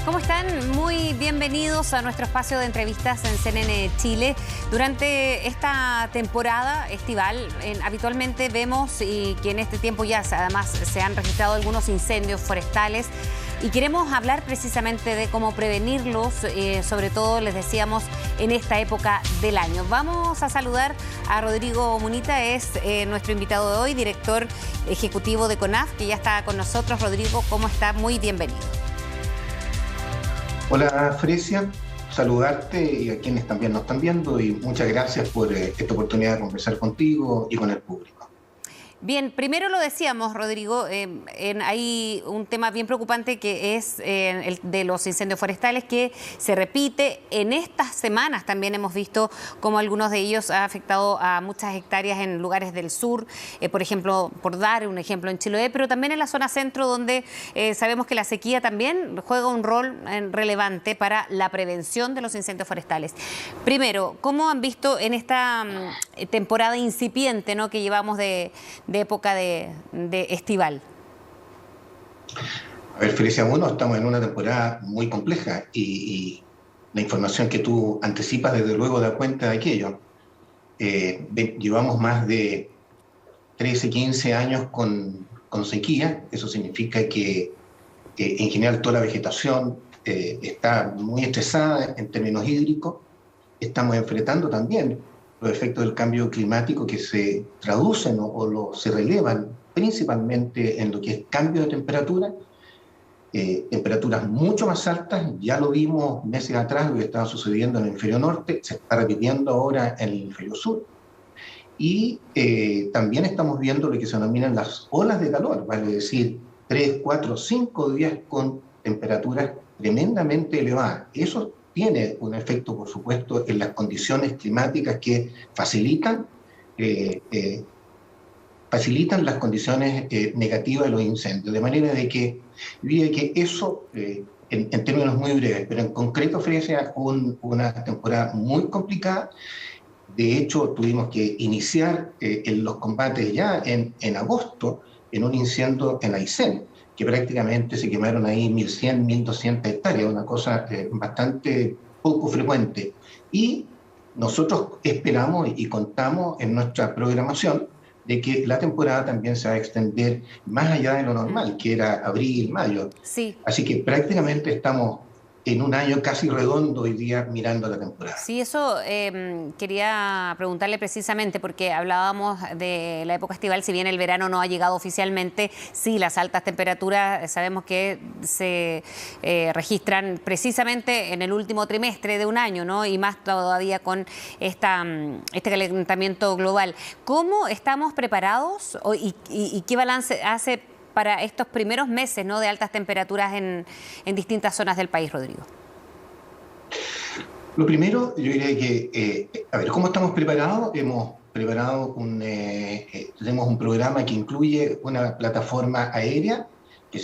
¿Cómo están? Muy bienvenidos a nuestro espacio de entrevistas en CNN Chile. Durante esta temporada estival, habitualmente vemos que en este tiempo ya además se han registrado algunos incendios forestales y queremos hablar precisamente de cómo prevenirlos, sobre todo, les decíamos, en esta época del año. Vamos a saludar a Rodrigo Munita, es nuestro invitado de hoy, director ejecutivo de CONAF, que ya está con nosotros. Rodrigo, ¿cómo está? Muy bienvenido. Hola, Fresia, saludarte y a quienes también nos están viendo, y muchas gracias por esta oportunidad de conversar contigo y con el público. Bien, primero lo decíamos, Rodrigo, hay un tema bien preocupante que es el de los incendios forestales, que se repite en estas semanas. También hemos visto cómo algunos de ellos han afectado a muchas hectáreas en lugares del sur, por ejemplo, por dar un ejemplo, en Chiloé, pero también en la zona centro, donde sabemos que la sequía también juega un rol relevante para la prevención de los incendios forestales. Primero, ¿cómo han visto en esta temporada incipiente, ¿no?, que llevamos de época de estival? A ver, Felicia, estamos en una temporada muy compleja y la información que tú anticipas desde luego da cuenta de aquello. Llevamos más de 13, 15 años con sequía. Eso significa que en general toda la vegetación está muy estresada en términos hídricos. Estamos enfrentando también los efectos del cambio climático, que se traducen se relevan principalmente en lo que es cambio de temperatura, temperaturas mucho más altas. Ya lo vimos meses atrás, lo que estaba sucediendo en el hemisferio norte, se está repitiendo ahora en el hemisferio sur. Y también estamos viendo lo que se denominan las olas de calor, vale decir, 3, 4, 5 días con temperaturas tremendamente elevadas. Eso tiene un efecto, por supuesto, en las condiciones climáticas que facilitan las condiciones negativas de los incendios. De manera de que eso, en términos muy breves, pero en concreto ofrece una temporada muy complicada. De hecho, tuvimos que iniciar los combates ya en agosto en un incendio en Aysén, que prácticamente se quemaron ahí 1.100, 1.200 hectáreas, una cosa bastante poco frecuente. Y nosotros esperamos y contamos en nuestra programación de que la temporada también se va a extender más allá de lo normal, que era abril, mayo. Sí. Así que prácticamente estamos en un año casi redondo hoy día mirando la temporada. Sí, eso quería preguntarle precisamente, porque hablábamos de la época estival. Si bien el verano no ha llegado oficialmente, sí, las altas temperaturas sabemos que se registran precisamente en el último trimestre de un año, ¿no? Y más todavía con este calentamiento global. ¿Cómo estamos preparados y qué balance hace para estos primeros meses, ¿no?, de altas temperaturas en distintas zonas del país, Rodrigo? Lo primero, yo diría que, a ver, ¿cómo estamos preparados? Hemos preparado tenemos un programa que incluye una plataforma aérea que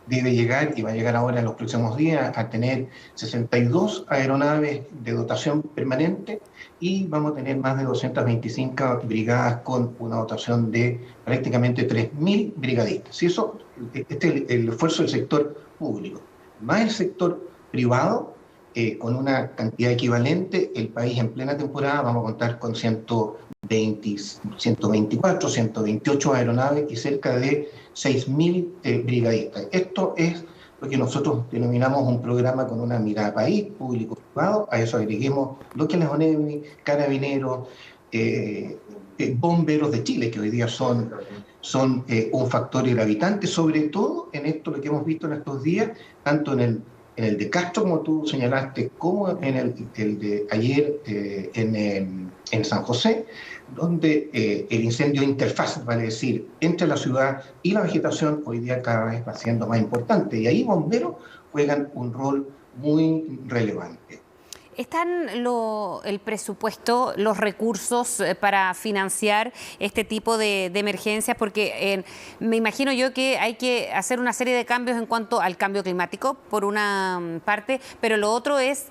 debe llegar y va a llegar ahora en los próximos días a tener 62 aeronaves de dotación permanente, y vamos a tener más de 225 brigadas con una dotación de prácticamente 3.000 brigadistas. Y eso, este es el esfuerzo del sector público, más el sector privado. Con una cantidad equivalente, el país en plena temporada vamos a contar con 124, 128 aeronaves y cerca de 6.000 brigadistas. Esto es lo que nosotros denominamos un programa con una mirada país, público-privado. A eso agreguemos lo que les ONEMI, carabineros, bomberos de Chile, que hoy día son un factor gravitante, sobre todo en esto, lo que hemos visto en estos días, tanto en el de Castro, como tú señalaste, como en el de ayer en San José, donde el incendio interfaz, vale decir, entre la ciudad y la vegetación, hoy día cada vez va siendo más importante. Y ahí bomberos juegan un rol muy relevante. ¿Están el presupuesto, los recursos para financiar este tipo de emergencias? Porque me imagino yo que hay que hacer una serie de cambios en cuanto al cambio climático, por una parte, pero lo otro es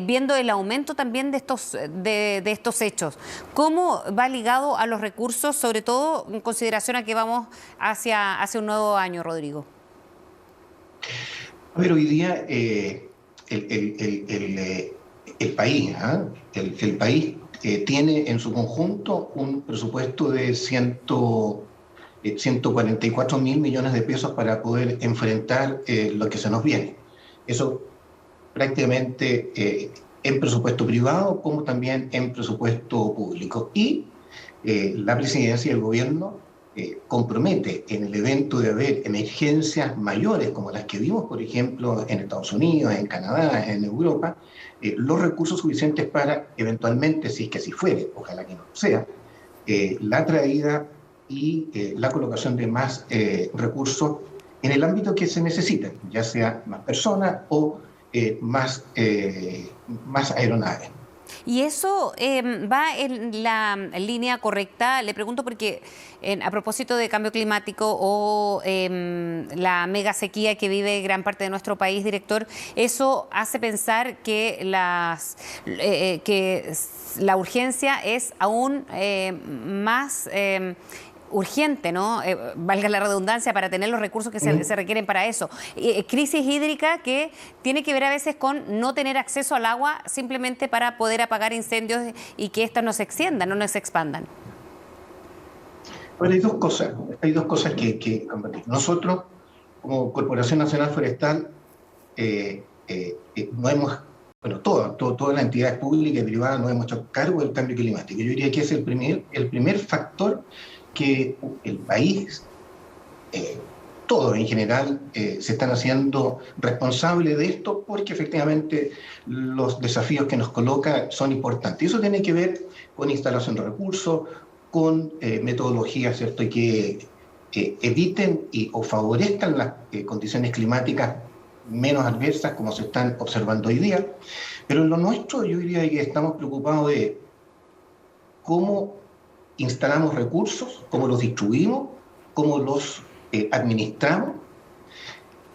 viendo el aumento también de estos hechos. ¿Cómo va ligado a los recursos, sobre todo en consideración a que vamos hacia un nuevo año, Rodrigo? A ver, hoy día el país, ¿ah? El país tiene en su conjunto un presupuesto de 144 mil millones de pesos para poder enfrentar lo que se nos viene. Eso prácticamente en presupuesto privado como también en presupuesto público. Y la presidencia y el gobierno compromete en el evento de haber emergencias mayores como las que vimos, por ejemplo, en Estados Unidos, en Canadá, en Europa, los recursos suficientes para eventualmente, si es que así fuere, ojalá que no sea, la traída y la colocación de más recursos en el ámbito que se necesita, ya sea más personas o más aeronaves. ¿Y eso va en la línea correcta? Le pregunto porque a propósito de cambio climático o la mega sequía que vive gran parte de nuestro país, director, eso hace pensar que la urgencia es aún más urgente, ¿no? Valga la redundancia, para tener los recursos que se requieren para eso. Crisis hídrica que tiene que ver a veces con no tener acceso al agua simplemente para poder apagar incendios y que éstas no se extiendan, no se expandan. Bueno, hay dos cosas que combatir. Nosotros, como Corporación Nacional Forestal, no hemos, bueno, todas las entidades públicas y privadas nos hemos hecho cargo del cambio climático. Yo diría que es el primer factor que el país, todos en general, se están haciendo responsables de esto porque efectivamente los desafíos que nos coloca son importantes. Y eso tiene que ver con instalación de recursos, con metodologías, ¿cierto?, que eviten o favorezcan las condiciones climáticas menos adversas como se están observando hoy día. Pero en lo nuestro yo diría que estamos preocupados de cómo instalamos recursos, cómo los distribuimos, cómo los administramos,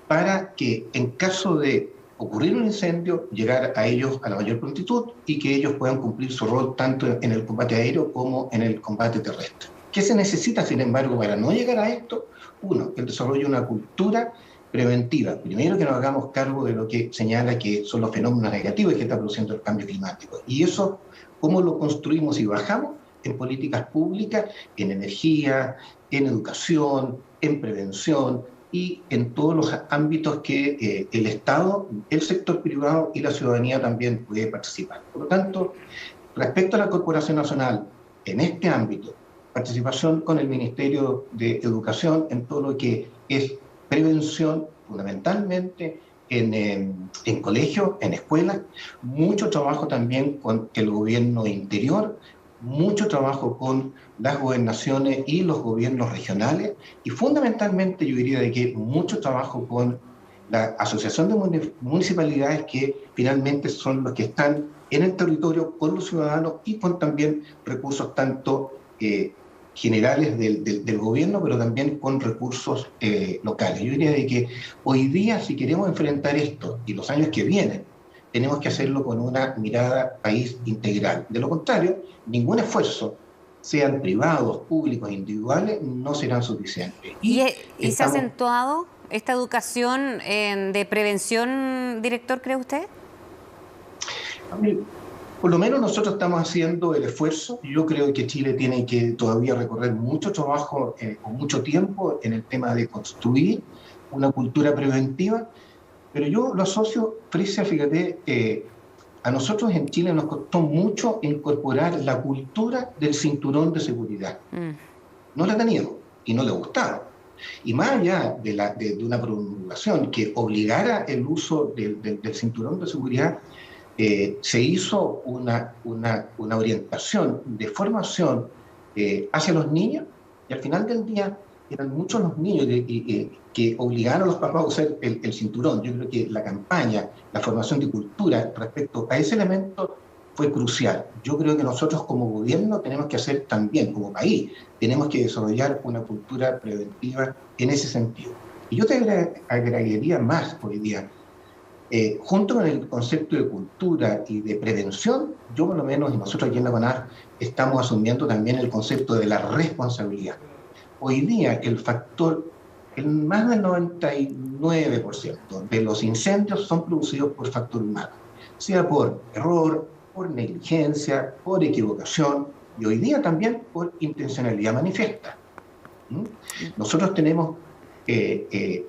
para que en caso de ocurrir un incendio, llegar a ellos a la mayor prontitud y que ellos puedan cumplir su rol tanto en el combate aéreo como en el combate terrestre. ¿Qué se necesita, sin embargo, para no llegar a esto? Uno, el desarrollo de una cultura preventiva. Primero, que nos hagamos cargo de lo que señala que son los fenómenos negativos que está produciendo el cambio climático. Y eso, ¿cómo lo construimos y bajamos? En políticas públicas, en energía, en educación, en prevención y en todos los ámbitos que el Estado, el sector privado y la ciudadanía también puede participar. Por lo tanto, respecto a la Corporación Nacional, en este ámbito, participación con el Ministerio de Educación en todo lo que es prevención, fundamentalmente en colegios, en escuelas, mucho trabajo también con el gobierno interior, mucho trabajo con las gobernaciones y los gobiernos regionales y fundamentalmente yo diría de que mucho trabajo con la Asociación de Municipalidades que finalmente son los que están en el territorio con los ciudadanos y con también recursos tanto generales del gobierno, pero también con recursos locales. Yo diría de que hoy día, si queremos enfrentar esto y los años que vienen, tenemos que hacerlo con una mirada país integral. De lo contrario, ningún esfuerzo, sean privados, públicos, individuales, no serán suficientes. ¿Y se ha acentuado esta educación de prevención, director, cree usted? Por lo menos nosotros estamos haciendo el esfuerzo. Yo creo que Chile tiene que todavía recorrer mucho trabajo o mucho tiempo en el tema de construir una cultura preventiva. Pero yo lo asocio, Fresia, fíjate, a nosotros en Chile nos costó mucho incorporar la cultura del cinturón de seguridad. No la teníamos y no le gustaba. Y más allá de una promulgación que obligara el uso del cinturón de seguridad, se hizo una orientación de formación hacia los niños y al final del día eran muchos los niños que obligaron a los papás a usar el cinturón. Yo creo que la campaña, la formación de cultura respecto a ese elemento fue crucial. Yo creo que nosotros como gobierno tenemos que hacer también, como país, tenemos que desarrollar una cultura preventiva en ese sentido. Y yo te agregaría más hoy día. Junto con el concepto de cultura y de prevención, yo por lo menos, y nosotros aquí en la CONAF, estamos asumiendo también el concepto de la responsabilidad. Hoy día el factor el más del 99% de los incendios son producidos por factor humano, sea por error, por negligencia, por equivocación y hoy día también por intencionalidad manifiesta. Nosotros tenemos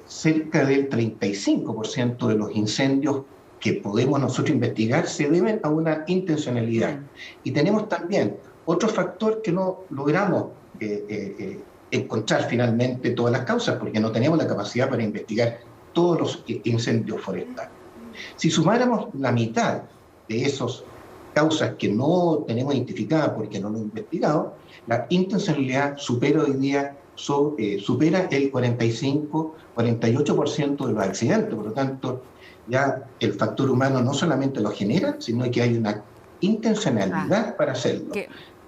cerca del 35% de los incendios que podemos nosotros investigar se deben a una intencionalidad. Y tenemos también otro factor que no logramos encontrar finalmente todas las causas, porque no tenemos la capacidad para investigar todos los incendios forestales. Si sumáramos la mitad de esas causas que no tenemos identificadas porque no lo hemos investigado, la intencionalidad supera hoy día supera el 45-48% de los accidentes. Por lo tanto, ya el factor humano no solamente lo genera, sino que hay una intencionalidad para hacerlo.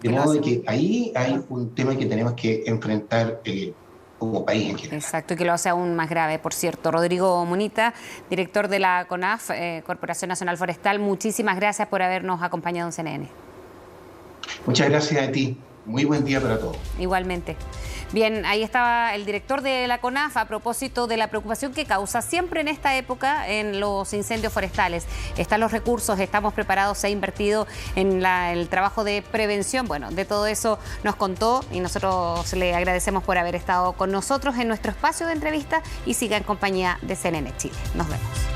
De modo que ahí hay un tema que tenemos que enfrentar como país en general. Exacto, y que lo hace aún más grave, por cierto. Rodrigo Munita, director de la CONAF, Corporación Nacional Forestal, muchísimas gracias por habernos acompañado en CNN. Muchas gracias a ti. Muy buen día para todos. Igualmente. Bien, ahí estaba el director de la CONAF a propósito de la preocupación que causa siempre en esta época en los incendios forestales. Están los recursos, estamos preparados, se ha invertido en el trabajo de prevención. Bueno, de todo eso nos contó y nosotros le agradecemos por haber estado con nosotros en nuestro espacio de entrevista y siga en compañía de CNN Chile. Nos vemos.